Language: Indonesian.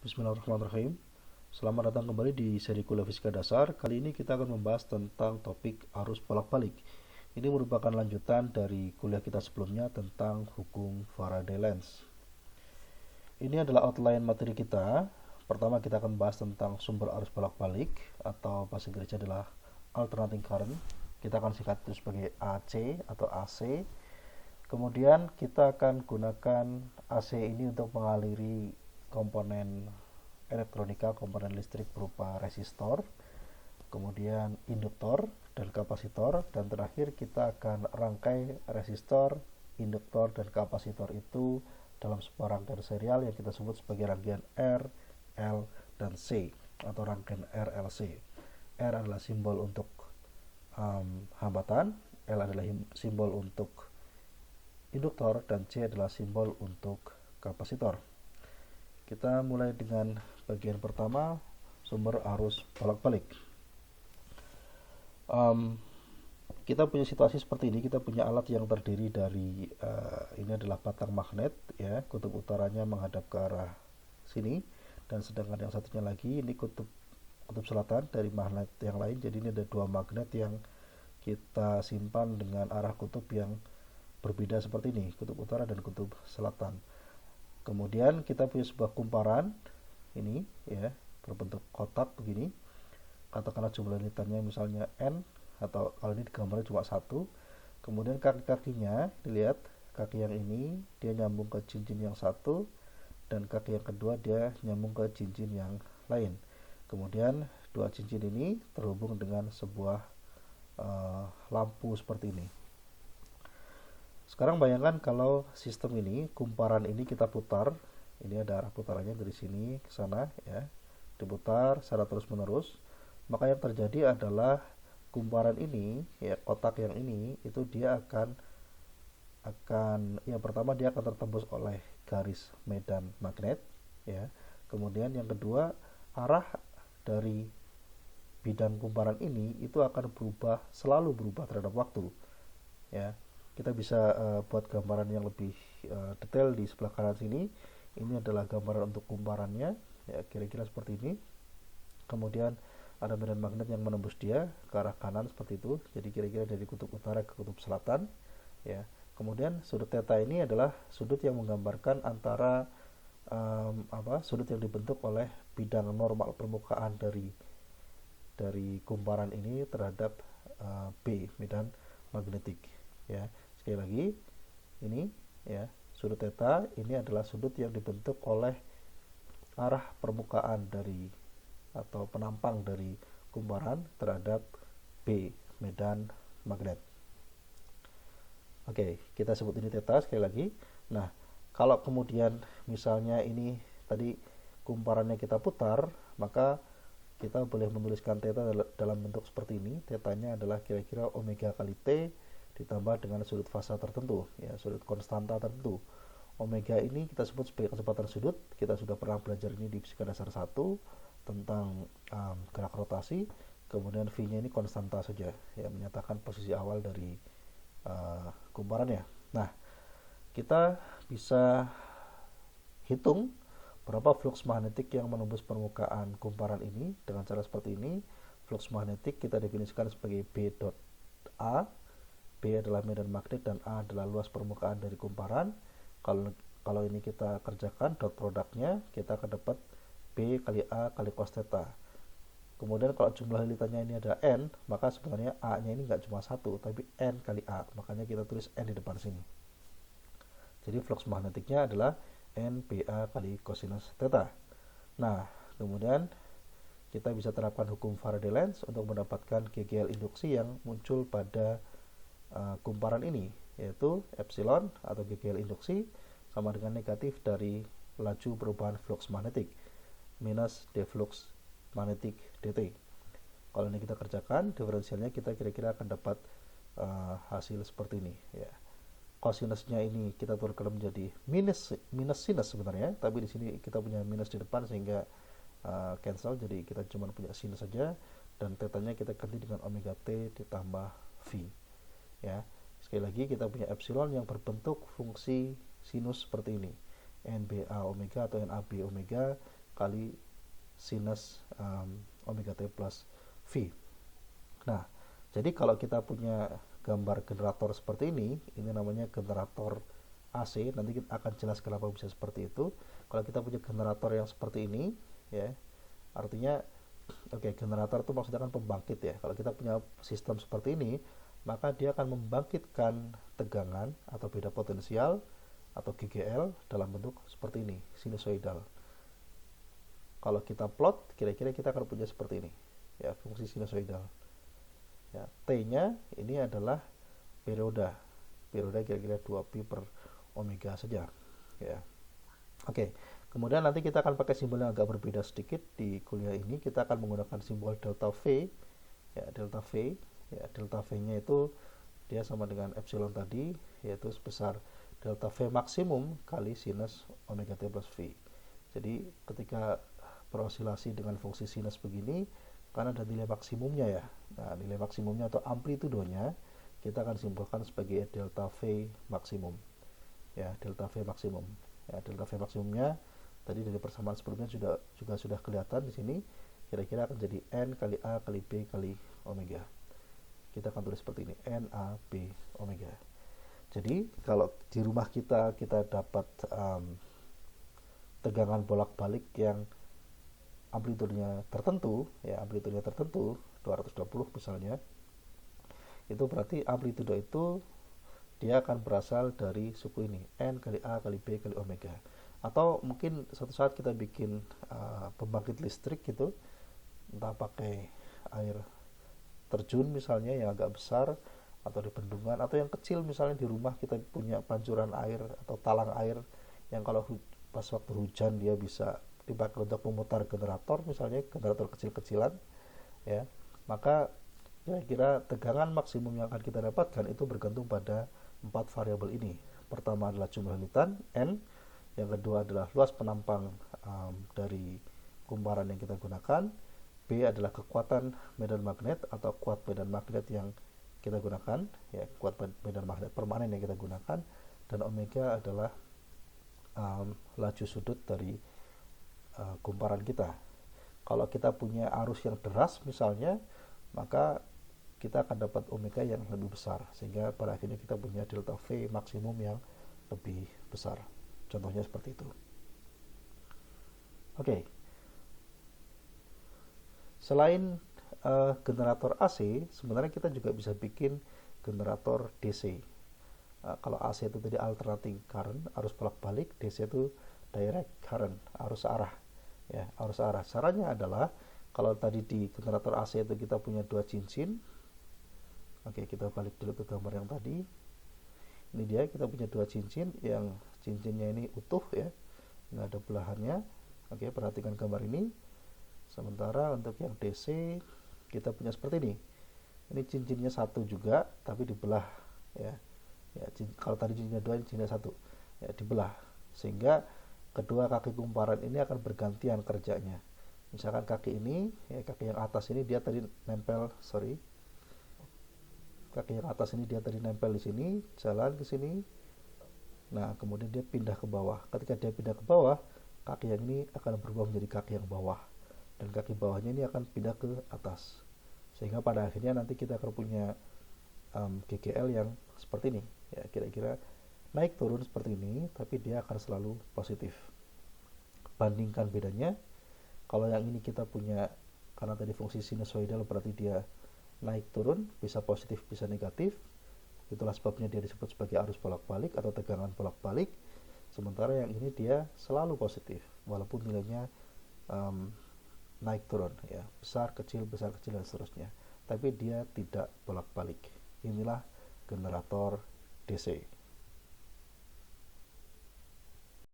Bismillahirrahmanirrahim. Selamat datang kembali di seri kuliah fisika dasar. Kali ini kita akan membahas tentang topik arus bolak-balik. Ini merupakan lanjutan dari kuliah kita sebelumnya tentang hukum Faraday-Lenz. Ini adalah outline materi kita. Pertama kita akan membahas tentang sumber arus bolak-balik atau bahasa Inggrisnya adalah alternating current. Kita akan singkat itu sebagai AC atau AC. Kemudian kita akan gunakan AC ini untuk mengaliri komponen elektronika, komponen listrik berupa resistor, kemudian induktor dan kapasitor, dan terakhir kita akan rangkai resistor, induktor, dan kapasitor itu dalam sebuah rangkaian serial yang kita sebut sebagai rangkaian R, L, dan C atau rangkaian RLC. R adalah simbol untuk hambatan, L adalah simbol untuk induktor, dan C adalah simbol untuk kapasitor. Kita mulai dengan bagian pertama, sumber arus bolak-balik. Kita punya situasi seperti ini. Kita punya alat yang terdiri dari ini adalah batang magnet, ya, kutub utaranya menghadap ke arah sini, dan sedangkan yang satunya lagi ini kutub selatan dari magnet yang lain. Jadi ini ada dua magnet yang kita simpan dengan arah kutub yang berbeda seperti ini, kutub utara dan kutub selatan. Kemudian kita punya sebuah kumparan ini, ya, berbentuk kotak begini. Katakanlah jumlah linitannya misalnya n, atau kalau ini digambarnya cuma satu. Kemudian kaki-kakinya dilihat, kaki yang ini dia nyambung ke cincin yang satu, dan kaki yang kedua dia nyambung ke cincin yang lain. Kemudian dua cincin ini terhubung dengan sebuah lampu seperti ini. Sekarang bayangkan kalau sistem ini, kumparan ini kita putar. Ini ada arah putarannya dari sini ke sana, ya, diputar secara terus menerus. Maka yang terjadi adalah kumparan ini, ya, kotak yang ini itu dia akan ya, pertama dia akan tertembus oleh garis medan magnet, ya. Kemudian yang kedua, arah dari bidang kumparan ini itu akan selalu berubah terhadap waktu, ya. Kita bisa buat gambaran yang lebih detail di sebelah kanan sini. Ini adalah gambaran untuk kumparannya, ya, kira-kira seperti ini. Kemudian ada medan magnet yang menembus dia ke arah kanan seperti itu. Jadi kira-kira dari kutub utara ke kutub selatan, ya. Kemudian sudut theta ini adalah sudut yang menggambarkan antara sudut yang dibentuk oleh bidang normal permukaan dari kumparan ini terhadap B, medan magnetik, ya. Sekali lagi, ini, ya, sudut theta ini adalah sudut yang dibentuk oleh arah permukaan dari atau penampang dari kumparan terhadap B, medan magnet. Oke, kita sebut ini theta sekali lagi. Nah, kalau kemudian misalnya ini tadi kumparannya kita putar, maka kita boleh menuliskan theta dalam bentuk seperti ini. Tetanya adalah kira-kira omega kali T ditambah dengan sudut fasa tertentu, ya, sudut konstanta tertentu. Omega ini kita sebut sebagai kecepatan sudut. Kita sudah pernah belajar ini di fisika dasar 1 tentang gerak rotasi. Kemudian V-nya ini konstanta saja, ya, menyatakan posisi awal dari kumparannya. Nah, kita bisa hitung berapa flux magnetik yang menembus permukaan kumparan ini dengan cara seperti ini. Flux magnetik kita definisikan sebagai B dot A. B adalah medan magnet dan A adalah luas permukaan dari kumparan. Kalau ini kita kerjakan dot produknya, kita akan dapat B kali A kali cos theta. Kemudian kalau jumlah linitannya ini ada N, maka sebenarnya A-nya ini nggak cuma satu, tapi N kali A. Makanya kita tulis N di depan sini. Jadi flux magnetiknya adalah NBA kali cosinus theta. Nah, kemudian kita bisa terapkan hukum Faraday-Lenz untuk mendapatkan GGL induksi yang muncul pada kumparan ini, yaitu epsilon atau GGL induksi sama dengan negatif dari laju perubahan flux magnetik minus d flux magnetik dt. Kalau ini kita kerjakan diferensialnya, kita kira-kira akan dapat hasil seperti ini, ya. Kosinusnya ini kita tukarkan menjadi minus sinus sebenarnya, tapi di sini kita punya minus di depan sehingga cancel, jadi kita cuma punya sinus saja, dan tetanya kita ganti dengan omega t ditambah v, ya. Sekali lagi kita punya epsilon yang berbentuk fungsi sinus seperti ini, NBA omega atau NAB omega, kali sinus omega t plus V. Nah, jadi kalau kita punya gambar generator seperti ini namanya generator AC. Nanti kita akan jelas kenapa bisa seperti itu. Kalau kita punya generator yang seperti ini, ya, artinya generator itu maksudnya kan pembangkit ya. Kalau kita punya sistem seperti ini, maka dia akan membangkitkan tegangan atau beda potensial atau GGL dalam bentuk seperti ini, sinusoidal. Kalau kita plot, kira-kira kita akan punya seperti ini, ya, fungsi sinusoidal. Ya, T-nya ini adalah periode kira-kira 2pi per omega saja, ya. Kemudian nanti kita akan pakai simbol yang agak berbeda sedikit di kuliah ini. Kita akan menggunakan simbol delta V, ya, delta V. Ya, delta V-nya itu dia sama dengan epsilon tadi, yaitu sebesar delta V maksimum kali sinus omega t plus V. Jadi ketika berosilasi dengan fungsi sinus begini, karena ada nilai maksimumnya ya. Nah, nilai maksimumnya atau amplitudonya kita akan simbolkan sebagai delta V maksimum. Ya, delta V maksimum. Ya, delta V maksimumnya tadi dari persamaan sebelumnya juga sudah kelihatan di sini. Kira-kira akan jadi N kali A kali B kali omega. Kita akan tulis seperti ini, N A B omega. Jadi kalau di rumah kita dapat tegangan bolak-balik yang amplitudenya tertentu, ya, amplitudenya tertentu 220 misalnya, itu berarti amplitudo itu dia akan berasal dari suku ini, N kali A kali B kali omega. Atau mungkin suatu saat kita bikin pembangkit listrik gitu, entah pakai air terjun misalnya yang agak besar, atau di bendungan, atau yang kecil misalnya di rumah kita punya pancuran air atau talang air yang kalau pas waktu hujan dia bisa dipakai untuk memutar generator, misalnya generator kecil-kecilan, ya, maka kira-kira tegangan maksimum yang akan kita dapatkan itu bergantung pada 4 variabel ini. Pertama adalah jumlah litan N, yang kedua adalah luas penampang dari kumparan yang kita gunakan, B adalah kekuatan medan magnet atau kuat medan magnet yang kita gunakan, ya, kuat medan magnet permanen yang kita gunakan, dan omega adalah laju sudut dari kumparan kita. Kalau kita punya arus yang deras misalnya, maka kita akan dapat omega yang lebih besar, sehingga pada akhirnya kita punya delta V maksimum yang lebih besar. Contohnya seperti itu. Selain generator AC, sebenarnya kita juga bisa bikin generator DC. Kalau AC itu tadi alternating current, arus bolak-balik, DC itu direct current, arus arah. Ya, arus arah. Caranya adalah kalau tadi di generator AC itu kita punya 2 cincin. Kita balik dulu ke gambar yang tadi. Ini dia, kita punya 2 cincin, yang cincinnya ini utuh ya, nggak ada belahannya. Perhatikan gambar ini. Sementara untuk yang DC kita punya seperti ini. Ini cincinnya satu juga, tapi dibelah ya. Kalau tadi cincinnya 2, cincinnya 1, ya, dibelah, sehingga kedua kaki kumparan ini akan bergantian kerjanya. Misalkan kaki ini, ya, kaki yang atas ini dia tadi nempel, kaki yang atas ini dia tadi nempel di sini, jalan ke sini. Nah, kemudian dia pindah ke bawah. Ketika dia pindah ke bawah, kaki yang ini akan berubah menjadi kaki yang bawah, dan kaki bawahnya ini akan pindah ke atas, sehingga pada akhirnya nanti kita akan punya GGL yang seperti ini, ya, kira-kira naik turun seperti ini, tapi dia akan selalu positif. Bandingkan bedanya, kalau yang ini kita punya, karena tadi fungsi sinusoidal, berarti dia naik turun, bisa positif bisa negatif. Itulah sebabnya dia disebut sebagai arus bolak-balik atau tegangan bolak-balik. Sementara yang ini dia selalu positif, walaupun nilainya naik turun, ya, besar kecil dan seterusnya, tapi dia tidak bolak-balik. Inilah generator DC.